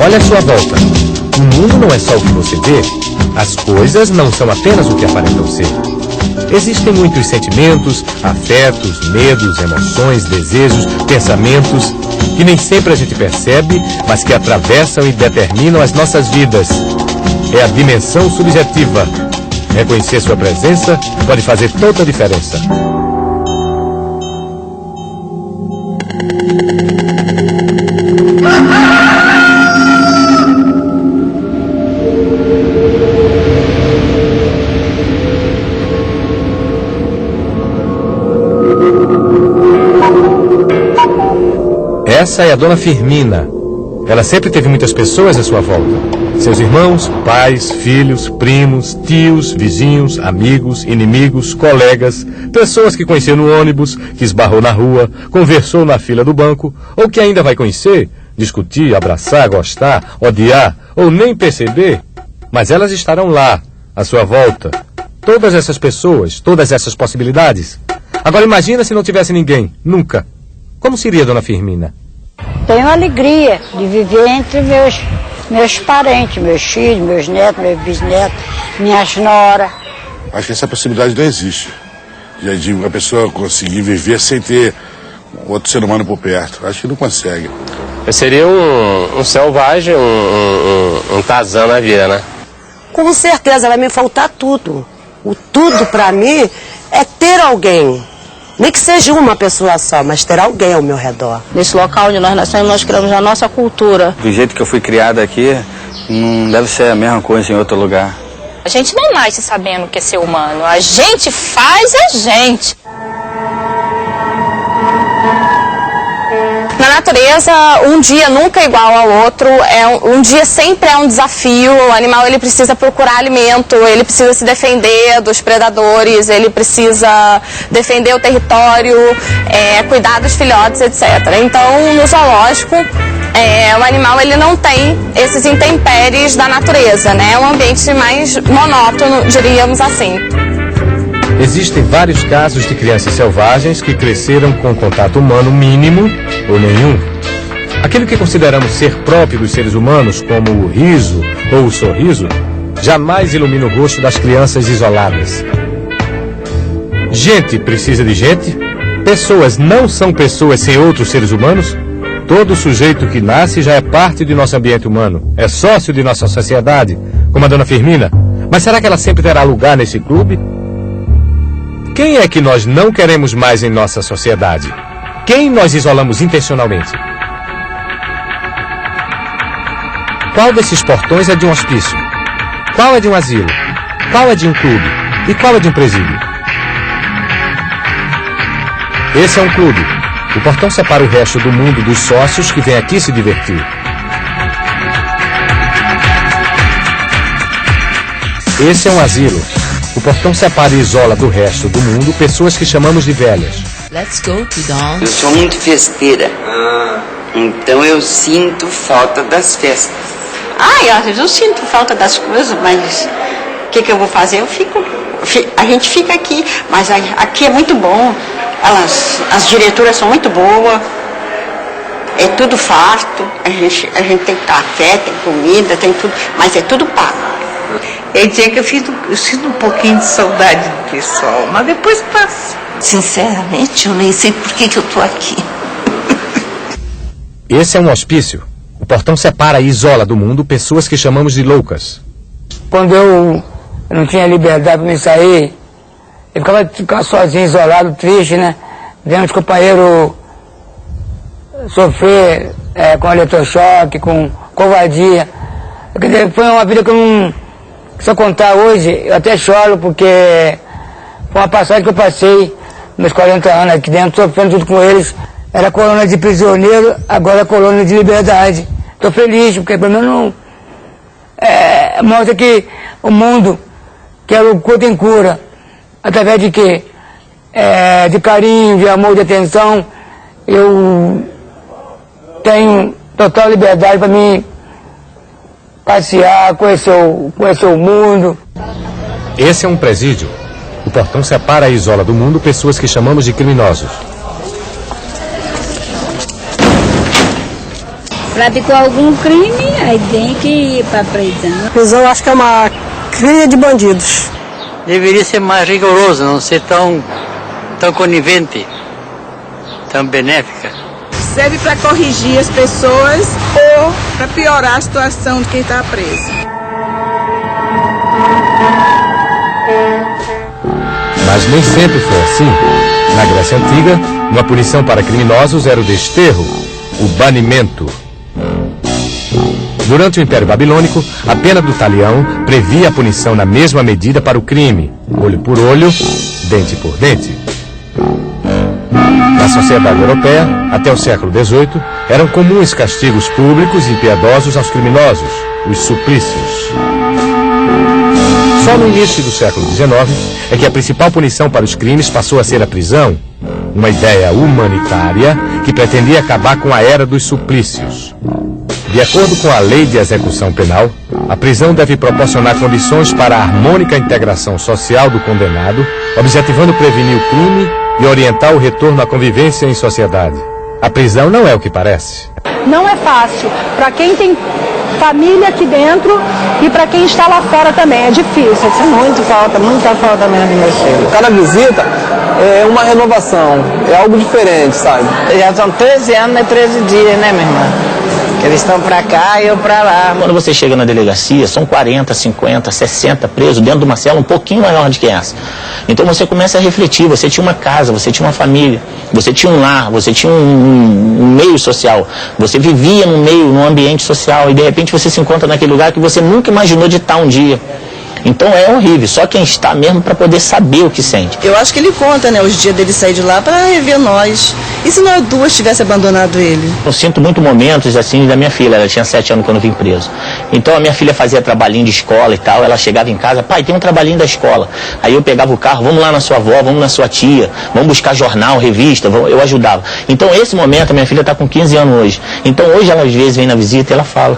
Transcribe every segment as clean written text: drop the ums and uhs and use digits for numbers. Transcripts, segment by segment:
Olha à sua volta. O mundo não é só o que você vê. As coisas não são apenas o que aparentam ser. Existem muitos sentimentos, afetos, medos, emoções, desejos, pensamentos, que nem sempre a gente percebe, mas que atravessam e determinam as nossas vidas. É a dimensão subjetiva. Reconhecer sua presença pode fazer toda a diferença. Essa é a Dona Firmina. Ela sempre teve muitas pessoas à sua volta. Seus irmãos, pais, filhos, primos, tios, vizinhos, amigos, inimigos, colegas, pessoas que conheceu no ônibus, que esbarrou na rua, conversou na fila do banco, ou que ainda vai conhecer, discutir, abraçar, gostar, odiar, ou nem perceber. Mas elas estarão lá, à sua volta. Todas essas pessoas, todas essas possibilidades. Agora imagina se não tivesse ninguém, nunca. Como seria Dona Firmina? Tenho alegria de viver entre meus parentes, meus filhos, meus netos, meus bisnetos, minhas noras. Acho que essa possibilidade não existe. De uma pessoa conseguir viver sem ter outro ser humano por perto. Acho que não consegue. Eu seria um selvagem, um Tarzan na vida, né? Com certeza vai me faltar tudo. O tudo pra mim é ter alguém. Nem que seja uma pessoa só, mas ter alguém ao meu redor. Nesse local onde nós nascemos, nós criamos a nossa cultura. Do jeito que eu fui criada aqui, não deve ser a mesma coisa em outro lugar. A gente não nasce sabendo o que é ser humano, a gente faz a gente. Na natureza, um dia nunca é igual ao outro, um dia sempre é um desafio. O animal ele precisa procurar alimento, ele precisa se defender dos predadores, ele precisa defender o território, cuidar dos filhotes, etc. Então, no zoológico, o animal ele não tem esses intempéries da natureza, né? É um ambiente mais monótono, diríamos assim. Existem vários casos de crianças selvagens que cresceram com contato humano mínimo ou nenhum. Aquilo que consideramos ser próprio dos seres humanos, como o riso ou o sorriso, jamais ilumina o rosto das crianças isoladas. Gente precisa de gente? Pessoas não são pessoas sem outros seres humanos? Todo sujeito que nasce já é parte de nosso ambiente humano, é sócio de nossa sociedade, como a Dona Firmina. Mas será que ela sempre terá lugar nesse clube? Quem é que nós não queremos mais em nossa sociedade? Quem nós isolamos intencionalmente? Qual desses portões é de um hospício? Qual é de um asilo? Qual é de um clube? E qual é de um presídio? Esse é um clube. O portão separa o resto do mundo dos sócios que vêm aqui se divertir. Esse é um asilo. O portão separa e isola do resto do mundo pessoas que chamamos de velhas. Let's go to dawn. Eu sou muito festeira. Então eu sinto falta das festas. Às vezes eu sinto falta das coisas, mas o que eu vou fazer? A gente fica aqui, mas aqui é muito bom. As diretoras são muito boas. É tudo farto. A gente tem café, tem comida, tem tudo, mas é tudo pago. Eu diria que eu sinto um pouquinho de saudade do pessoal, mas depois passa. Sinceramente, eu nem sei por que eu tô aqui. Esse é um hospício. O portão separa e isola do mundo pessoas que chamamos de loucas. Quando eu não tinha liberdade para me sair, eu ficava sozinho, isolado, triste, né? Vendo os companheiros sofrer com eletrochoque, com covardia. Quer dizer, foi uma vida que eu não... Se eu contar hoje, eu até choro, porque foi uma passagem que eu passei meus 40 anos aqui dentro, sofrendo tudo com eles. Era colônia de prisioneiro, agora é colônia de liberdade. Estou feliz, porque pelo menos não... mostra que o mundo, que é loucura, tem cura. Através de quê? De carinho, de amor, de atenção. Eu tenho total liberdade para mim passear, conhecer o mundo. Esse é um presídio. O portão separa e isola do mundo pessoas que chamamos de criminosos. praticou algum crime, aí tem que ir para prisão. Prisão eu acho que é uma cria de bandidos. Deveria ser mais rigoroso, não ser tão conivente, tão benéfica. Serve para corrigir as pessoas ou para piorar a situação de quem está preso. Mas nem sempre foi assim. Na Grécia Antiga, uma punição para criminosos era o desterro, o banimento. Durante o Império Babilônico, a pena do talião previa a punição na mesma medida para o crime, olho por olho, dente por dente. Na sociedade europeia, até o século XVIII, eram comuns castigos públicos e impiedosos aos criminosos, os suplícios. Só no início do século XIX é que a principal punição para os crimes passou a ser a prisão, uma ideia humanitária que pretendia acabar com a era dos suplícios. De acordo com a Lei de Execução Penal, a prisão deve proporcionar condições para a harmônica integração social do condenado, objetivando prevenir o crime e orientar o retorno à convivência em sociedade. A prisão não é o que parece. Não é fácil. Para quem tem família aqui dentro e para quem está lá fora também, é difícil. Isso é muita falta mesmo de meus filhos. Cada visita é uma renovação, é algo diferente, sabe? Já são 13 anos e 13 dias, né, minha irmã? Eles estão pra cá e eu pra lá. Quando você chega na delegacia, são 40, 50, 60 presos dentro de uma cela um pouquinho maior do que essa. Então você começa a refletir, você tinha uma casa, você tinha uma família, você tinha um lar, você tinha um meio social, você vivia num ambiente social e de repente você se encontra naquele lugar que você nunca imaginou de estar um dia. Então é horrível, só quem está mesmo para poder saber o que sente. Eu acho que ele conta, né, os dias dele sair de lá para rever nós. E se nós duas tivesse abandonado ele? Eu sinto muito momentos assim da minha filha, ela tinha 7 anos quando eu vim preso. Então a minha filha fazia trabalhinho de escola e tal, ela chegava em casa, pai, tem um trabalhinho da escola. Aí eu pegava o carro, vamos lá na sua avó, vamos na sua tia, vamos buscar jornal, revista, eu ajudava. Então esse momento, a minha filha está com 15 anos hoje. Então hoje ela às vezes vem na visita e ela fala.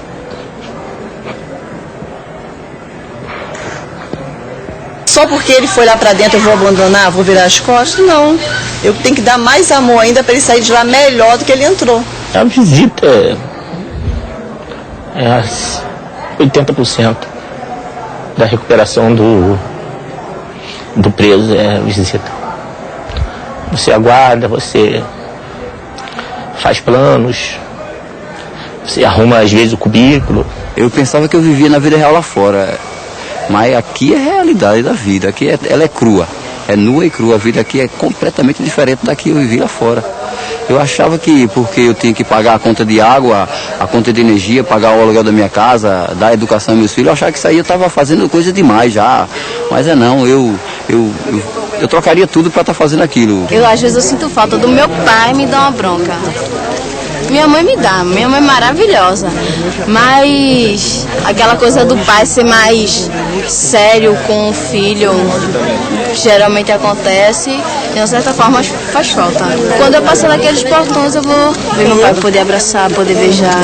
Só porque ele foi lá pra dentro eu vou abandonar, vou virar as costas? Não. Eu tenho que dar mais amor ainda para ele sair de lá melhor do que ele entrou. A visita é 80% da recuperação do preso é a visita. Você aguarda, você faz planos, você arruma às vezes o cubículo. Eu pensava que eu vivia na vida real lá fora. Mas aqui é a realidade da vida, aqui ela é crua, é nua e crua, a vida aqui é completamente diferente da que eu vivi lá fora. Eu achava que porque eu tinha que pagar a conta de água, a conta de energia, pagar o aluguel da minha casa, dar educação aos meus filhos, eu achava que isso aí eu estava fazendo coisa demais já, mas não, eu trocaria tudo para estar fazendo aquilo. Às vezes eu sinto falta do meu pai, me dá uma bronca. Minha mãe me dá, minha mãe é maravilhosa, mas aquela coisa do pai ser mais sério com o filho, geralmente acontece, de uma certa forma faz falta. Quando eu passo naqueles portões eu vou ver meu pai, poder abraçar, poder beijar.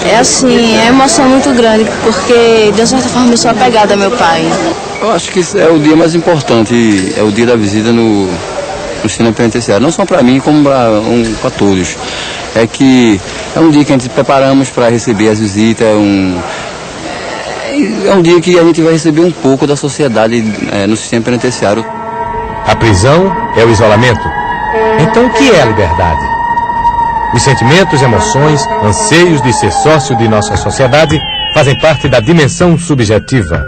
É assim, é uma emoção muito grande, porque de uma certa forma eu sou apegada ao meu pai. Eu acho que é o dia mais importante, é o dia da visita no sistema penitenciário, não só para mim, como para todos. É que é um dia que a gente preparamos para receber as visitas, é um dia que a gente vai receber um pouco da sociedade no sistema penitenciário. A prisão é o isolamento. Então o que é a liberdade? Os sentimentos, emoções, anseios de ser sócio de nossa sociedade fazem parte da dimensão subjetiva.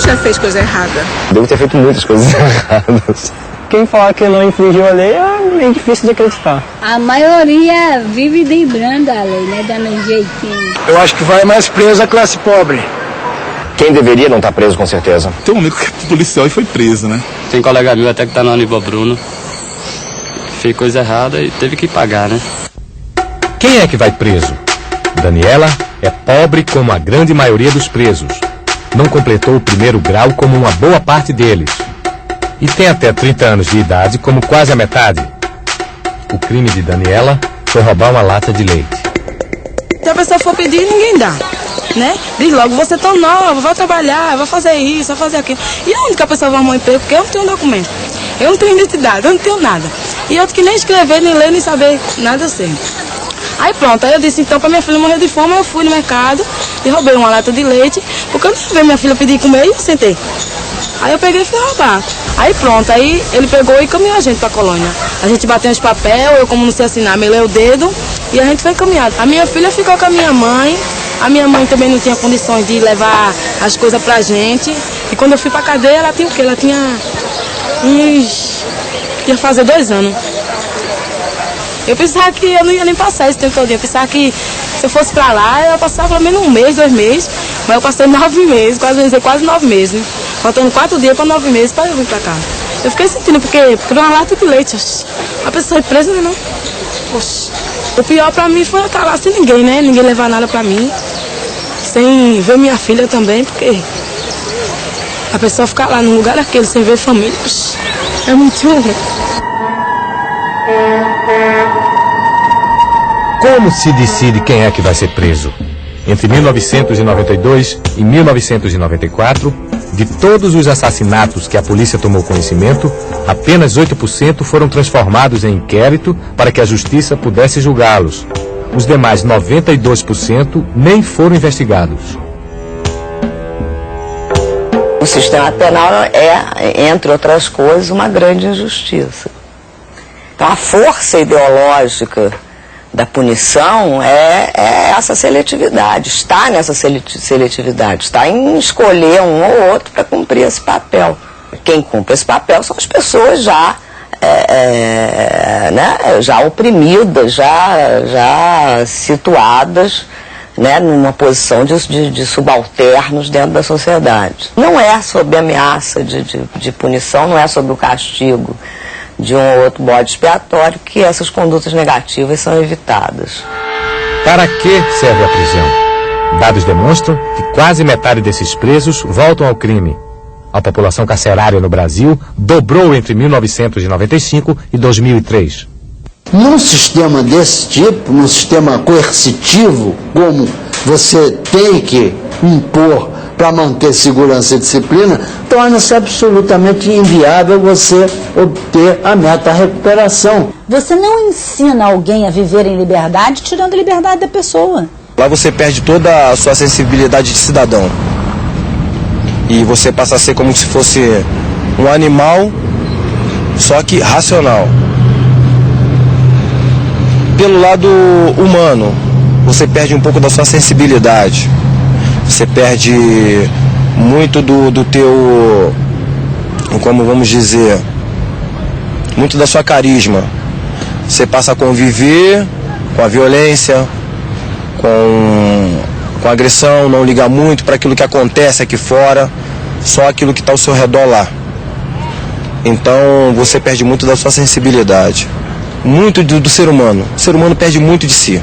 Já fez coisa errada. Devo ter feito muitas coisas erradas. Quem falar que não infringiu a lei é meio difícil de acreditar. A maioria vive lembrando a lei, né? Dando um jeitinho. Eu acho que vai mais preso a classe pobre. Quem deveria não estar preso, com certeza. Tem um amigo que é policial e foi preso, né? Tem colega meu até que tá no nível Bruno. Fez coisa errada e teve que pagar, né? Quem é que vai preso? Daniela é pobre como a grande maioria dos presos. Não completou o primeiro grau como uma boa parte deles. E tem até 30 anos de idade como quase a metade. O crime de Daniela foi roubar uma lata de leite. Se a pessoa for pedir, ninguém dá, né? Diz logo, você é tão nova, vai trabalhar, vai fazer isso, vai fazer aquilo. E onde que a pessoa vai arrumar um emprego? Porque eu não tenho documento, eu não tenho identidade, eu não tenho nada. E outro que nem escrever, nem ler, nem saber nada assim. Aí pronto, aí eu disse então pra minha filha morrer de fome, eu fui no mercado e roubei uma lata de leite, porque eu não vi minha filha pedir comer e eu sentei. Aí eu peguei e fui roubar. Aí pronto, aí ele pegou e caminhou a gente pra colônia. A gente bateu uns papel, eu como não sei assinar, melei o dedo e a gente foi encaminhado. A minha filha ficou com a minha mãe também não tinha condições de levar as coisas pra gente. E quando eu fui pra cadeia, ela tinha o quê? Ela tinha ia fazer 2 anos. Eu pensava que eu não ia nem passar esse tempo todo. Eu pensava que se eu fosse pra lá, eu ia passar pelo menos 1 mês, 2 meses. Mas eu passei 9 meses, quase 9 meses, né? Faltando 4 dias para 9 meses para eu vir pra cá. Eu fiquei sentindo, porque uma lata de leite, a pessoa é presa, né, não? Oxe. O pior pra mim foi estar lá sem ninguém, né? Ninguém levar nada pra mim. Sem ver minha filha também, porque a pessoa ficar lá num lugar daquele sem ver família, oxe, é muito ruim. Como se decide quem é que vai ser preso? Entre 1992 e 1994, de todos os assassinatos que a polícia tomou conhecimento, apenas 8% foram transformados em inquérito para que a justiça pudesse julgá-los. Os demais 92% nem foram investigados. O sistema penal é, entre outras coisas, uma grande injustiça. Então, a força ideológica da punição é essa seletividade, está nessa seletividade, está em escolher um ou outro para cumprir esse papel. Quem cumpre esse papel são as pessoas já, já oprimidas, já situadas, né, numa posição de subalternos dentro da sociedade. Não é sob ameaça de punição, não é sob o castigo de um ou outro bode expiatório que essas condutas negativas são evitadas. Para que serve a prisão? Dados demonstram que quase metade desses presos voltam ao crime. A população carcerária no Brasil dobrou entre 1995 e 2003. Num sistema desse tipo, num sistema coercitivo, como você tem que impor para manter segurança e disciplina, torna-se absolutamente inviável você obter a meta-recuperação. Você não ensina alguém a viver em liberdade tirando a liberdade da pessoa. Lá você perde toda a sua sensibilidade de cidadão. E você passa a ser como se fosse um animal, só que racional. Pelo lado humano, você perde um pouco da sua sensibilidade. Você perde muito do teu, como vamos dizer, muito da sua carisma. Você passa a conviver com a violência, com a agressão, não liga muito para aquilo que acontece aqui fora, só aquilo que está ao seu redor lá. Então você perde muito da sua sensibilidade, muito do ser humano. O ser humano perde muito de si.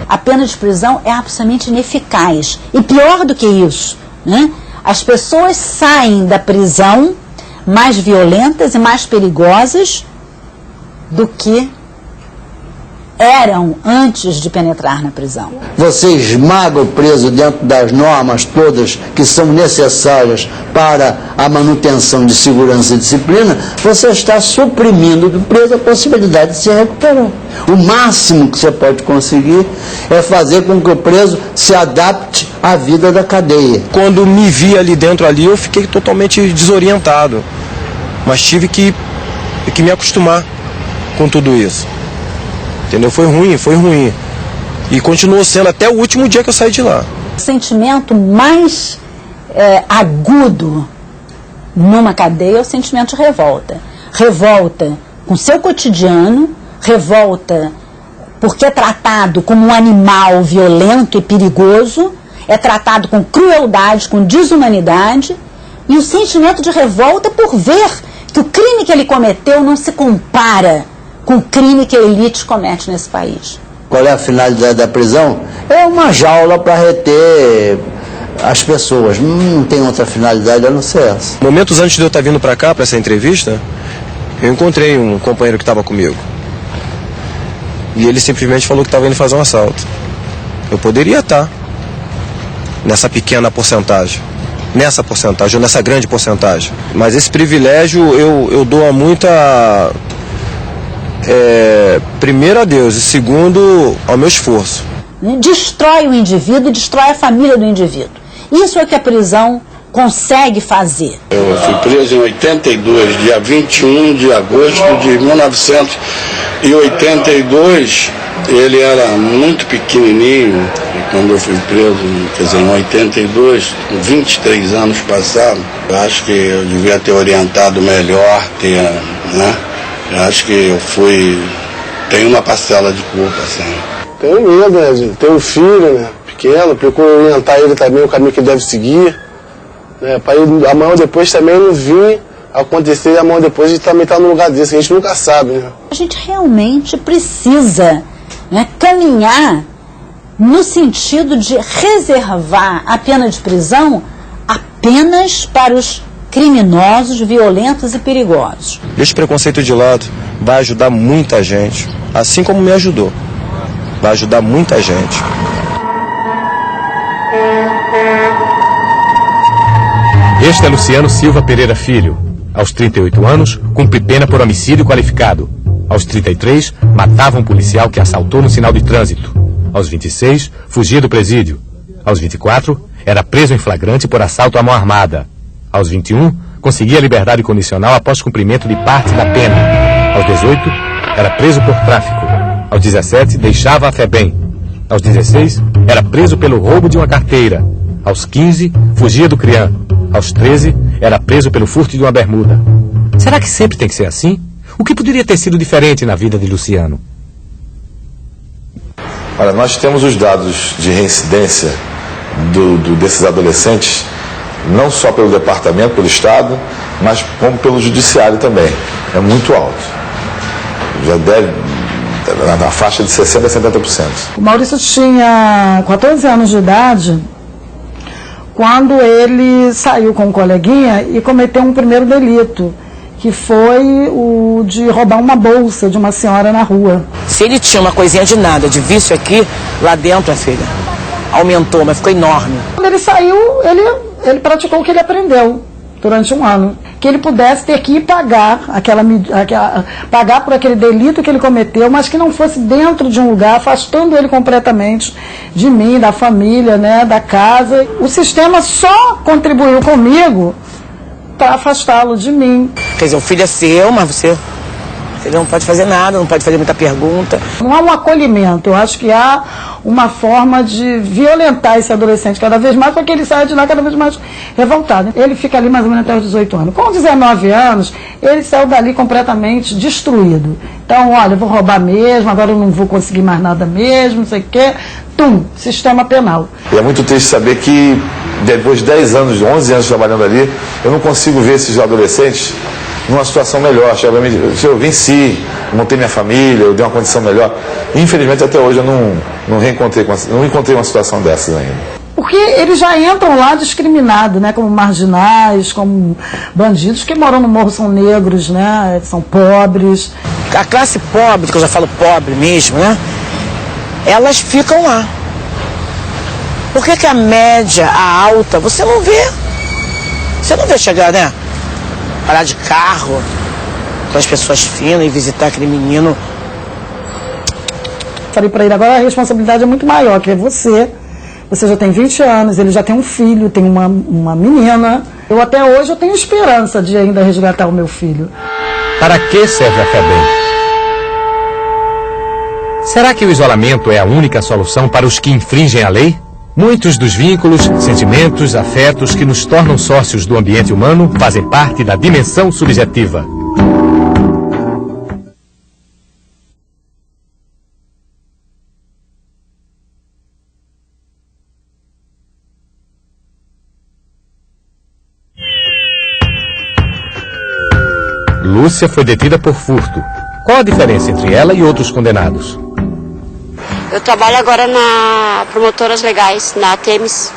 A pena de prisão é absolutamente ineficaz. E pior do que isso, né? As pessoas saem da prisão mais violentas e mais perigosas do que eram antes de penetrar na prisão. Você esmaga o preso dentro das normas todas que são necessárias para a manutenção de segurança e disciplina, você está suprimindo do preso a possibilidade de se recuperar. O máximo que você pode conseguir é fazer com que o preso se adapte à vida da cadeia. Quando me vi ali dentro, eu fiquei totalmente desorientado, mas tive que me acostumar com tudo isso. Entendeu? Foi ruim. E continuou sendo até o último dia que eu saí de lá. O sentimento mais agudo numa cadeia é o sentimento de revolta. Revolta com seu cotidiano, revolta porque é tratado como um animal violento e perigoso, é tratado com crueldade, com desumanidade, e o sentimento de revolta por ver que o crime que ele cometeu não se compara com o crime que a elite comete nesse país. Qual é a finalidade da prisão? É uma jaula para reter as pessoas. Não tem outra finalidade a não ser essa. Momentos antes de eu estar vindo para cá, para essa entrevista, eu encontrei um companheiro que estava comigo. E ele simplesmente falou que estava indo fazer um assalto. Eu poderia estar nessa pequena porcentagem, nessa porcentagem ou nessa grande porcentagem. Mas esse privilégio eu dou a muita, primeiro a Deus e segundo ao meu esforço. Destrói o indivíduo e destrói a família do indivíduo. Isso é o que a prisão consegue fazer. Eu fui preso em 82, dia 21 de agosto de 1982. Ele era muito pequenininho quando eu fui preso, quer dizer, em 82, 23 anos passados. Eu acho que eu devia ter orientado melhor, né? Eu acho que eu tenho uma parcela de culpa, assim. Tenho medo, né, gente? Tenho um filho, né, pequeno, procuro orientar ele também o caminho que deve seguir, né, para ele amanhã ou depois também não vir acontecer, amanhã ou depois a gente também está no lugar desse, a gente nunca sabe, né. A gente realmente precisa, né, caminhar no sentido de reservar a pena de prisão apenas para os criminosos, violentos e perigosos. Deixa o preconceito de lado, vai ajudar muita gente, assim como me ajudou. Vai ajudar muita gente. Este é Luciano Silva Pereira Filho. Aos 38 anos, cumpre pena por homicídio qualificado. Aos 33, matava um policial que assaltou no sinal de trânsito. Aos 26, fugia do presídio. Aos 24, era preso em flagrante por assalto à mão armada. Aos 21, conseguia liberdade condicional após cumprimento de parte da pena. Aos 18, era preso por tráfico. Aos 17, deixava a FEBEM. Aos 16, era preso pelo roubo de uma carteira. Aos 15, fugia do CRIAM. Aos 13, era preso pelo furto de uma bermuda. Será que sempre tem que ser assim? O que poderia ter sido diferente na vida de Luciano? Olha, nós temos os dados de reincidência desses adolescentes, não só pelo departamento, pelo Estado, mas como pelo judiciário também. É muito alto. Já deve na faixa de 60% a 70%. O Maurício tinha 14 anos de idade quando ele saiu com um coleguinha e cometeu um primeiro delito, que foi o de roubar uma bolsa de uma senhora na rua. Se ele tinha uma coisinha de nada, de vício aqui, lá dentro, filha, aumentou, mas ficou enorme. Quando ele saiu, ele praticou o que ele aprendeu durante um ano. Que ele pudesse ter que ir pagar, pagar por aquele delito que ele cometeu, mas que não fosse dentro de um lugar, afastando ele completamente de mim, da família, né, da casa. O sistema só contribuiu comigo para afastá-lo de mim. Quer dizer, o filho é seu, mas você não pode fazer nada, não pode fazer muita pergunta. Não há um acolhimento, eu acho que há uma forma de violentar esse adolescente cada vez mais, para que ele saia de lá cada vez mais revoltado. Ele fica ali mais ou menos até os 18 anos. Com 19 anos, ele saiu dali completamente destruído. Então, olha, eu vou roubar mesmo, agora eu não vou conseguir mais nada mesmo, não sei o quê. Sistema penal. E é muito triste saber que depois de 10 anos, 11 anos trabalhando ali, eu não consigo ver esses adolescentes numa situação melhor. Eu venci, montei minha família, eu dei uma condição melhor. Infelizmente, até hoje eu não encontrei uma situação dessas ainda. Porque eles já entram lá discriminados, né, como marginais, como bandidos que moram no morro, são negros, né, são pobres. A classe pobre, que eu já falo pobre mesmo, né, elas ficam lá. Por que a média, a alta, você não vê? Você não vê chegar, né? Parar de carro com as pessoas finas e visitar aquele menino. Falei para ele, agora a responsabilidade é muito maior, que é você. Você já tem 20 anos, ele já tem um filho, tem uma menina. Até hoje eu tenho esperança de ainda resgatar o meu filho. Para que serve a FEBEM? Será que o isolamento é a única solução para os que infringem a lei? Muitos dos vínculos, sentimentos, afetos que nos tornam sócios do ambiente humano fazem parte da dimensão subjetiva. Lúcia foi detida por furto. Qual a diferença entre ela e outros condenados? Eu trabalho agora na Promotoras Legais, na Temis.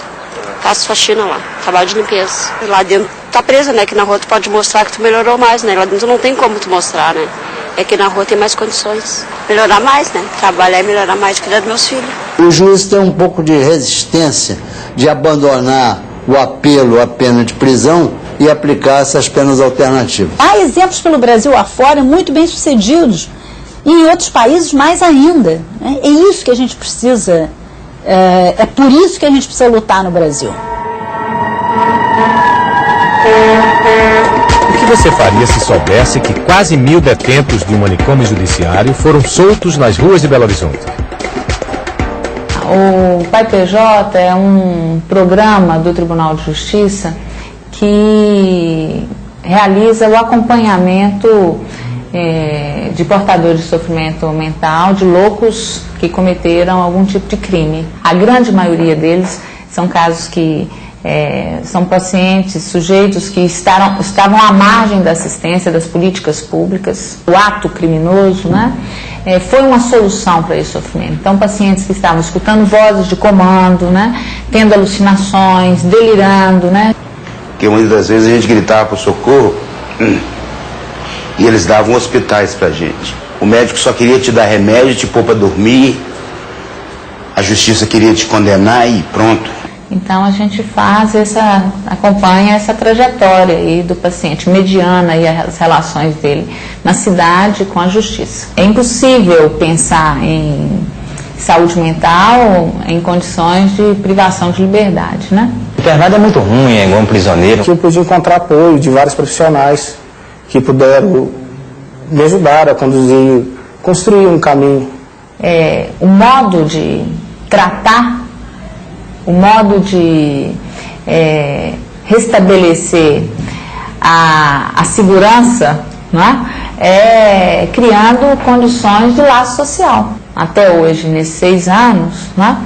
Faço faxina lá, trabalho de limpeza. Lá dentro tá presa, né? Que na rua tu pode mostrar que tu melhorou mais, né? Lá dentro não tem como tu mostrar, né? É que na rua tem mais condições. Melhorar mais, né? Trabalhar e melhorar mais, cuidar dos meus filhos. O juiz tem um pouco de resistência de abandonar o apelo à pena de prisão e aplicar essas penas alternativas. Há exemplos pelo Brasil afora muito bem sucedidos e em outros países mais ainda. Né? É isso que a gente precisa, é por isso que a gente precisa lutar no Brasil. O que você faria se soubesse que quase 1000 detentos de um manicômio judiciário foram soltos nas ruas de Belo Horizonte? O Pai PJ é um programa do Tribunal de Justiça que realiza o acompanhamento de portadores de sofrimento mental, de loucos que cometeram algum tipo de crime. A grande maioria deles são casos que são pacientes, sujeitos que estavam à margem da assistência das políticas públicas. O ato criminoso, né, foi uma solução para esse sofrimento. Então, pacientes que estavam escutando vozes de comando, né, tendo alucinações, delirando, né. Porque muitas das vezes a gente gritava por socorro e eles davam hospitais pra gente. O médico só queria te dar remédio, te pôr pra dormir, a justiça queria te condenar e pronto. Então a gente acompanha essa trajetória aí do paciente, mediana aí as relações dele na cidade com a justiça. É impossível pensar em saúde mental em condições de privação de liberdade, né? O internado é muito ruim, é igual um prisioneiro. Eu pude encontrar apoio de vários profissionais que puderam me ajudar a construir um caminho. O modo de tratar, o modo de restabelecer a segurança, né, criando condições de laço social. Até hoje, nesses 6 anos, né,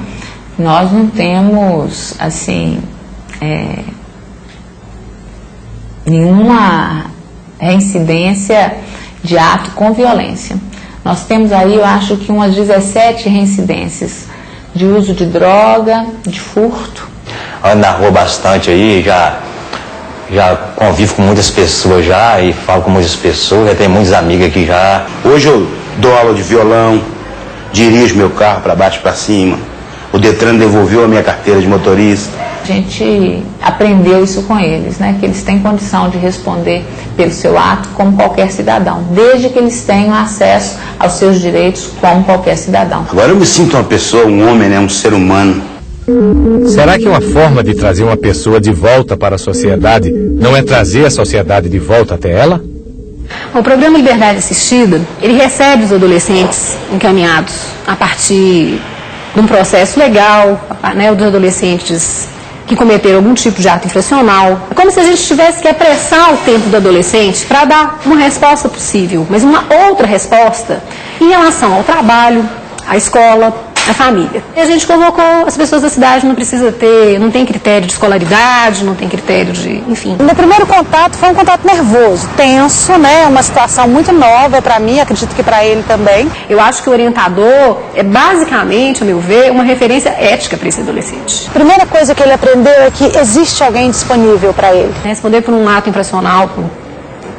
nós não temos assim nenhuma reincidência de ato com violência. Nós temos aí, eu acho que umas 17 reincidências de uso de droga, de furto. Ando na rua bastante aí, já convivo com muitas pessoas já e falo com muitas pessoas, já tenho muitos amigos aqui já. Hoje eu dou aula de violão, dirijo meu carro para baixo e para cima. O Detran devolveu a minha carteira de motorista. A gente aprendeu isso com eles, né? Que eles têm condição de responder pelo seu ato como qualquer cidadão, desde que eles tenham acesso aos seus direitos como qualquer cidadão. Agora eu me sinto uma pessoa, um homem, né? Um ser humano. Será que uma forma de trazer uma pessoa de volta para a sociedade não é trazer a sociedade de volta até ela? O programa Liberdade Assistida, ele recebe os adolescentes encaminhados a partir de um processo legal, né, dos adolescentes que cometeram algum tipo de ato infracional. É como se a gente tivesse que apressar o tempo do adolescente para dar uma resposta possível, mas uma outra resposta em relação ao trabalho, à escola, à família. E a gente convocou as pessoas da cidade, não tem critério de escolaridade, não tem critério de, enfim. O meu primeiro contato foi um contato nervoso, tenso, né? Uma situação muito nova para mim, acredito que para ele também. Eu acho que o orientador é basicamente, a meu ver, uma referência ética para esse adolescente. A primeira coisa que ele aprendeu é que existe alguém disponível para ele. Responder por um ato infracional,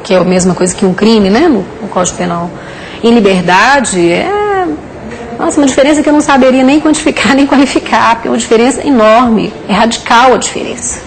que é a mesma coisa que um crime, né, no Código Penal, em liberdade, nossa, uma diferença que eu não saberia nem quantificar, nem qualificar, porque é uma diferença enorme, é radical a diferença.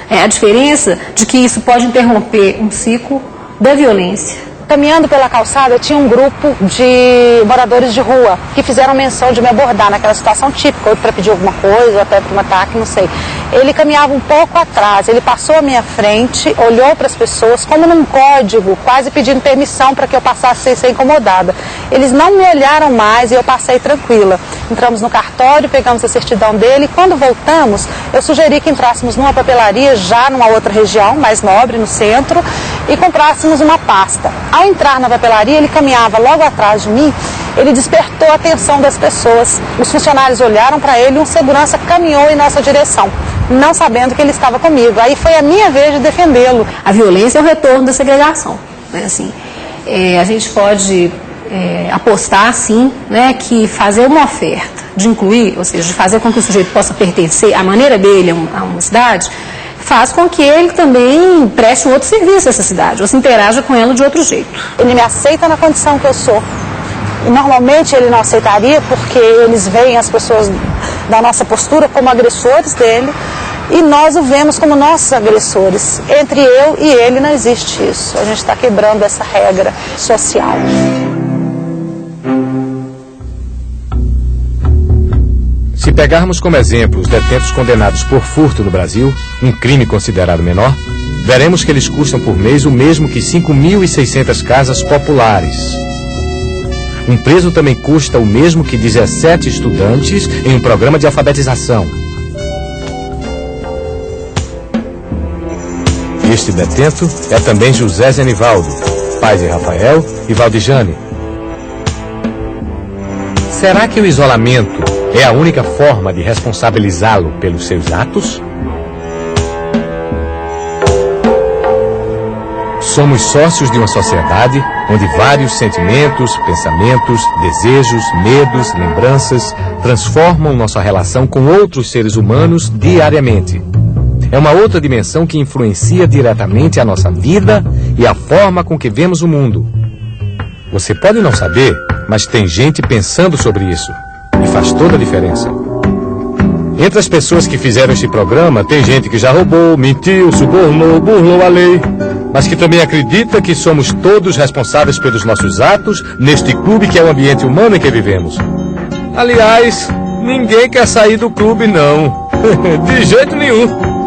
É a diferença de que isso pode interromper um ciclo da violência. Caminhando pela calçada, tinha um grupo de moradores de rua que fizeram menção de me abordar naquela situação típica, ou para pedir alguma coisa, ou até para um ataque, não sei. Ele caminhava um pouco atrás, ele passou à minha frente, olhou para as pessoas, como num código, quase pedindo permissão para que eu passasse sem ser incomodada. Eles não me olharam mais e eu passei tranquila. Entramos no cartório, pegamos a certidão dele, e quando voltamos, eu sugeri que entrássemos numa papelaria, já numa outra região, mais nobre, no centro, e comprássemos uma pasta. Ao entrar na papelaria, ele caminhava logo atrás de mim, ele despertou a atenção das pessoas. Os funcionários olharam para ele e um segurança caminhou em nossa direção, não sabendo que ele estava comigo. Aí foi a minha vez de defendê-lo. A violência é o retorno da segregação, né? Assim, a gente pode apostar, sim, né, que fazer uma oferta de incluir, ou seja, de fazer com que o sujeito possa pertencer à maneira dele a uma cidade, faz com que ele também preste um outro serviço a essa cidade, ou se interaja com ela de outro jeito. Ele me aceita na condição que eu sou. E normalmente ele não aceitaria porque eles veem as pessoas da nossa postura como agressores dele, e nós o vemos como nossos agressores. Entre eu e ele não existe isso. A gente está quebrando essa regra social. Se pegarmos como exemplo os detentos condenados por furto no Brasil, um crime considerado menor, veremos que eles custam por mês o mesmo que 5.600 casas populares. Um preso também custa o mesmo que 17 estudantes em um programa de alfabetização. Este detento é também José Zenivaldo, pai de Rafael e Valdijane. Será que o isolamento é a única forma de responsabilizá-lo pelos seus atos? Somos sócios de uma sociedade onde vários sentimentos, pensamentos, desejos, medos, lembranças transformam nossa relação com outros seres humanos diariamente. É uma outra dimensão que influencia diretamente a nossa vida e a forma com que vemos o mundo. Você pode não saber, mas tem gente pensando sobre isso. E faz toda a diferença. Entre as pessoas que fizeram este programa, tem gente que já roubou, mentiu, subornou, burlou a lei, mas que também acredita que somos todos responsáveis pelos nossos atos neste clube que é o ambiente humano em que vivemos. Aliás, ninguém quer sair do clube, não. De jeito nenhum.